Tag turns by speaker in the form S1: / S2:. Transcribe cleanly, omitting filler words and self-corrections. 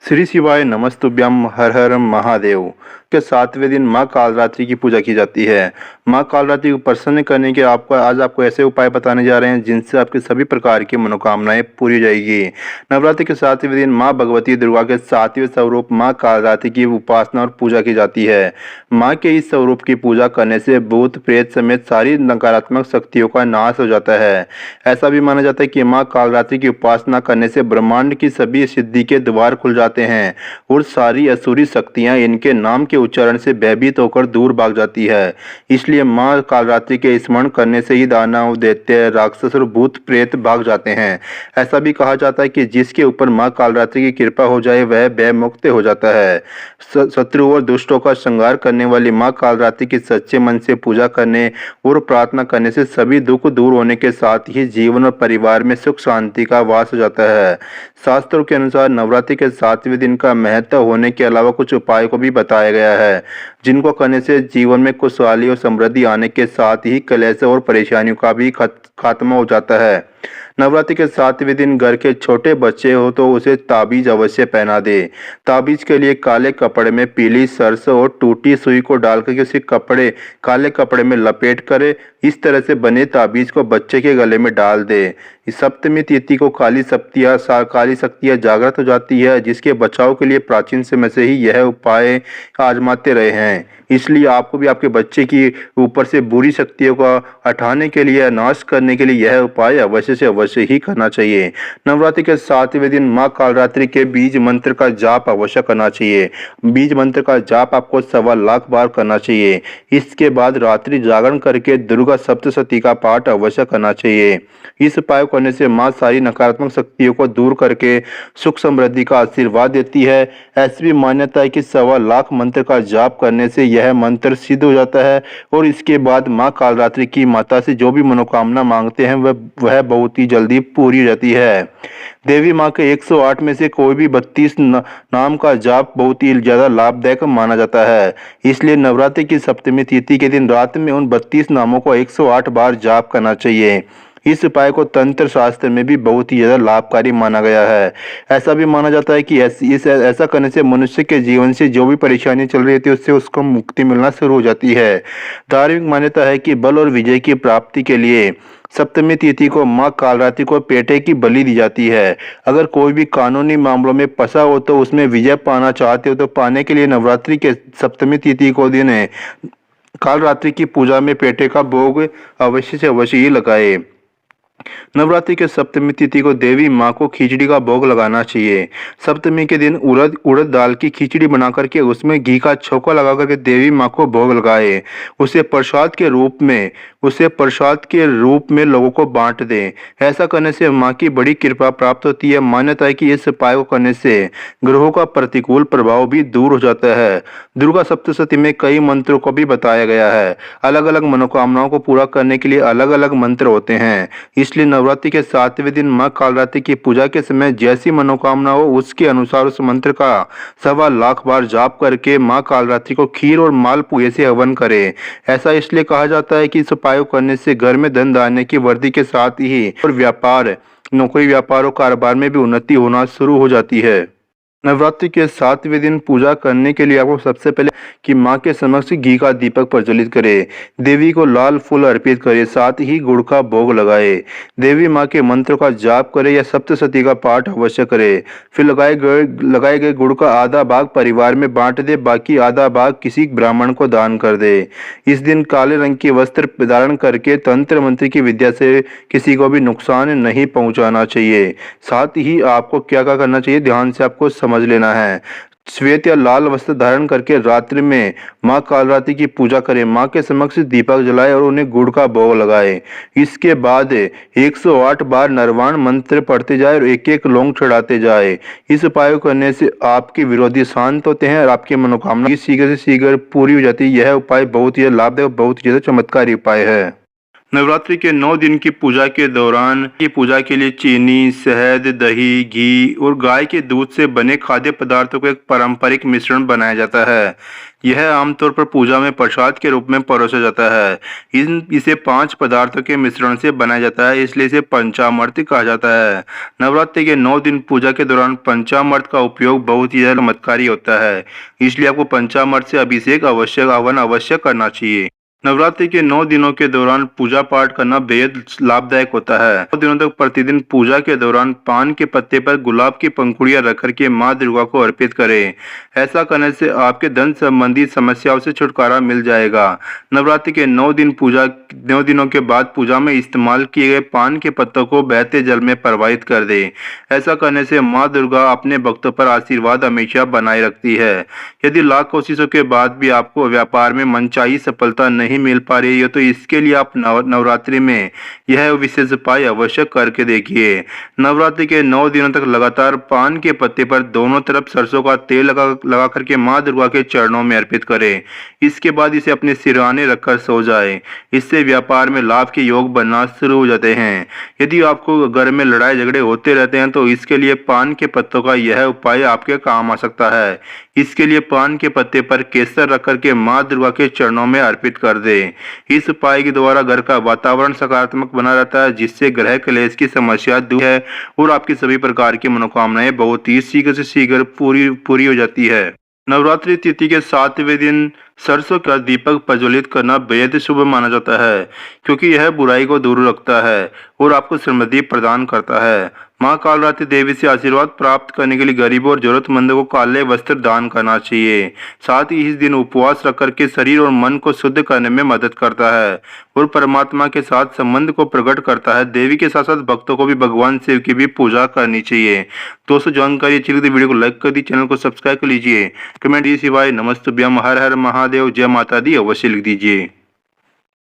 S1: श्री शिवाय नमस्तुभ्यम हर हर महादेव के 7वें दिन माँ कालरात्रि की पूजा की जाती है। माँ कालरात्रि को प्रसन्न करने के आज आपको ऐसे उपाय बताने जा रहे हैं जिनसे आपकी सभी प्रकार की मनोकामनाएं पूरी हो जाएगी। नवरात्रि के 7वें दिन माँ भगवती दुर्गा के 7वें स्वरूप माँ कालरात्रि की उपासना और पूजा की जाती है। माँ के इस स्वरूप की पूजा करने से भूत प्रेत समेत सारी नकारात्मक शक्तियों का नाश हो जाता है। ऐसा भी माना जाता है कि माँ कालरात्रि की उपासना करने से ब्रह्मांड की सभी सिद्धि के द्वार खुल जाते हैं और सारी असुरी शक्तियां इनके नाम के उच्चारण से भयभीत होकर दूर भाग जाती है। इसलिए माँ कालरात्रि के स्मरण करने से ही दानव दैत्य राक्षस और भूत प्रेत भाग जाते हैं। ऐसा भी कहा जाता है कि जिसके ऊपर माँ कालरात्रि की कृपा हो जाए वह भय मुक्त हो जाता है। शत्रु और दुष्टों का संहार करने वाली माँ कालरात्रि की सच्चे मन से पूजा करने और प्रार्थना करने से सभी दुख दूर होने के साथ ही जीवन और परिवार में सुख शांति का वास हो जाता है। शास्त्रों के अनुसार नवरात्रि के 7वें दिन का महत्व होने के अलावा कुछ उपायों को भी बताया गया है जिनको करने से जीवन में खुशहाली और समृद्धि आने के साथ ही कलेश और परेशानियों का भी खात्मा हो जाता है। नवरात्रि के 7वें दिन घर के छोटे बच्चे हो तो उसे ताबीज अवश्य पहना दे। ताबीज के लिए काले कपड़े में पीली सरसों और टूटी सुई को डालकर उसे काले कपड़े में लपेट करे। इस तरह से बने ताबीज को बच्चे के गले में डाल दे। इस सप्तमी तिथि को काली शक्तियाँ जागृत हो जाती है जिसके बचाव के लिए प्राचीन समय से ही यह उपाय आजमाते रहे हैं। इसलिए आपको भी आपके बच्चे की ऊपर से बुरी शक्तियों का हटाने के लिए नाश करने के लिए यह उपाय अवश्य से अवश्य ही करना चाहिए। नवरात्रि के 7वें दिन माँ कालरात्रि के बीज मंत्र का जाप अवश्य करना चाहिए। बीज मंत्र का जाप आपको 1.25 लाख बार करना चाहिए। इसके बाद रात्रि जागरण करके दुर्गा सप्तशती का पाठ अवश्य करना चाहिए। इस उपाय करने से माँ सारी नकारात्मक शक्तियों को दूर करके सुख समृद्धि का आशीर्वाद देती है। ऐसी भी मान्यता है कि 1.25 लाख मंत्र का जाप करने से यह मंत्र सिद्ध हो जाता है और इसके बाद माँ कालरात्रि की माता से जो भी मनोकामना मांगते हैं वह बहुत ही जल्दी पूरी हो जाती है। देवी माँ के 108 में से कोई भी 32 नाम का जाप बहुत ही ज्यादा लाभदायक माना जाता है। इसलिए नवरात्रि की सप्तमी तिथि के दिन रात में उन 32 नामों को 108 बार जाप करना चाहिए। इस उपाय को तंत्र शास्त्र में भी बहुत ही ज्यादा लाभकारी माना गया है। ऐसा भी माना जाता है कि ऐसा करने से मनुष्य के जीवन से जो भी परेशानी चल रही थी उससे उसको मुक्ति मिलना शुरू हो जाती है। धार्मिक मान्यता है कि बल और विजय की प्राप्ति के लिए सप्तमी तिथि को माँ कालरात्रि को पेटे की बलि दी जाती है। अगर कोई भी कानूनी मामलों में फंसा हो तो उसमें विजय पाना चाहते हो तो पाने के लिए नवरात्रि के सप्तमी तिथि को दिन कालरात्रि की पूजा में पेटे का भोग अवश्य से अवश्य ही लगाए। नवरात्रि के सप्तमी तिथि को देवी माँ को खिचड़ी का भोग लगाना चाहिए। सप्तमी के दिन उड़द दाल की खिचड़ी बना करके उसमें घी का छौंका लगा करके देवी माँ को भोग लगाए। उसे प्रसाद के रूप में लोगों को बांट दें। ऐसा करने से माँ की बड़ी कृपा प्राप्त होती है। मान्यता है कि इस उपाय को करने से ग्रहों का प्रतिकूल प्रभाव भी दूर हो जाता है। दुर्गा सप्तशती में कई मंत्रों को भी बताया गया है। अलग अलग मनोकामनाओं को पूरा करने के लिए अलग अलग मंत्र होते हैं। इसलिए नवरात्रि के 7वें दिन माँ कालरात्रि की पूजा के समय जैसी मनोकामना हो उसके अनुसार उस मंत्र का 1.25 लाख बार जाप करके माँ कालरात्रि को खीर और मालपुए से हवन करें। ऐसा इसलिए कहा जाता है कि इस उपाय को करने से घर में धन धान्य की वृद्धि के साथ ही और नौकरी व्यापार और कारोबार में भी उन्नति होना शुरू हो जाती है। नवरात्रि के 7वें दिन पूजा करने के लिए आपको सबसे पहले कि माँ के समक्ष घी का दीपक प्रज्वलित करें। देवी को लाल फूल अर्पित करें, साथ ही गुड़ का भोग लगाए। देवी माँ के मंत्र का जाप करें या सप्तशती का पाठ अवश्य करें। फिर लगाए गए गुड़ का आधा भाग परिवार में बांट दे, बाकी आधा भाग किसी ब्राह्मण को दान कर दे। इस दिन काले रंग के वस्त्र धारण करके तंत्र मंत्र की विद्या से किसी को भी नुकसान नहीं पहुंचाना चाहिए। साथ ही आपको क्या क्या करना चाहिए ध्यान से आपको समझ लेना है। श्वेत या लाल वस्त्र धारण करके रात्रि में माँ कालरात्रि की पूजा करें। माँ के समक्ष दीपक जलाए और उन्हें गुड़ का भोग लगाए। इसके बाद 108 बार नरवाण मंत्र पढ़ते जाए और एक एक लौंग चढ़ाते जाए। इस उपाय को करने से आपके विरोधी शांत होते हैं और आपकी मनोकामना शीघ्र से शीघ्र पूरी हो जाती है। यह उपाय बहुत ही लाभदायक बहुत ही ज्यादा चमत्कारी उपाय है। नवरात्रि के 9 दिन की पूजा के दौरान की पूजा के लिए चीनी, शहद, दही, घी और गाय के दूध से बने खाद्य पदार्थों का एक पारंपरिक मिश्रण बनाया जाता है। यह आमतौर पर पूजा में प्रसाद के रूप में परोसा जाता है। इसे 5 पदार्थों के मिश्रण से बनाया जाता है, इसलिए इसे पंचामृत कहा जाता है। नवरात्रि के 9 दिन पूजा के दौरान पंचामृत का उपयोग बहुत ही ज्यादा चमत्कारी होता है, इसलिए आपको पंचामृत से अभिषेक हवन अवश्य करना चाहिए। नवरात्रि के 9 दिनों के दौरान पूजा पाठ करना बेहद लाभदायक होता है। 9 दिनों तक प्रतिदिन पूजा के दौरान पान के पत्ते पर गुलाब की पंखुड़ियां रख कर के माँ दुर्गा को अर्पित करें। ऐसा करने से आपके धन संबंधी समस्याओं से छुटकारा मिल जाएगा। नवरात्रि के 9 दिनों के बाद पूजा में इस्तेमाल किए गए पान के पत्तों को बहते जल में प्रवाहित कर दें। ऐसा करने से माँ दुर्गा अपने भक्तों पर आशीर्वाद हमेशा बनाए रखती है। यदि लाख कोशिशों के बाद भी आपको व्यापार में मनचाही सफलता नहीं मिल पा रही है तो इसके लिए आप नवरात्रि में यह विशेष उपाय अवश्य करके देखिए। नवरात्रि के 9 दिनों तक लगातार पान के पत्ते पर दोनों तरफ सरसों का तेल लगा करके माँ दुर्गा के चरणों में अर्पित करें। इसके बाद इसे अपने सिरहाने रखकर सो जाए। इससे व्यापार में लाभ के योग बनना शुरू हो जाते हैं। यदि आपको घर में लड़ाई झगड़े होते रहते हैं तो इसके लिए पान के पत्तों का यह उपाय आपके काम आ सकता है। इसके लिए पान के पत्ते पर केसर रख करके माँ दुर्गा के चरणों में अर्पित कर दे। इस उपाय के द्वारा घर का वातावरण सकारात्मक बना रहता है, जिससे ग्रह क्लेश की समस्या दूर है और आपकी सभी प्रकार की मनोकामनाएं बहुत ही शीघ्र से शीघ्र पूरी हो जाती है। नवरात्रि तिथि के 7वें दिन सरसों का दीपक प्रज्वलित करना बेहद शुभ माना जाता है, क्योंकि यह बुराई को दूर रखता है और आपको समृद्धि प्रदान करता है। माँ कालरात्रि देवी से आशीर्वाद प्राप्त करने के लिए गरीबों और जरूरतमंदों को काले वस्त्र दान करना चाहिए। साथ ही इस दिन उपवास रख करके शरीर और मन को शुद्ध करने में मदद करता है और परमात्मा के साथ संबंध को प्रकट करता है। देवी के साथ साथ भक्तों को भी भगवान शिव की भी पूजा करनी चाहिए। दोस्तों, जानकारी अच्छी लगी तो वीडियो को लाइक कर दी, चैनल को सब्सक्राइब कर लीजिए। कमेंट ये सिवाय नमस्तुभ्यम, हर हर महादेव, जय माता दी अवश्य लिख दीजिए।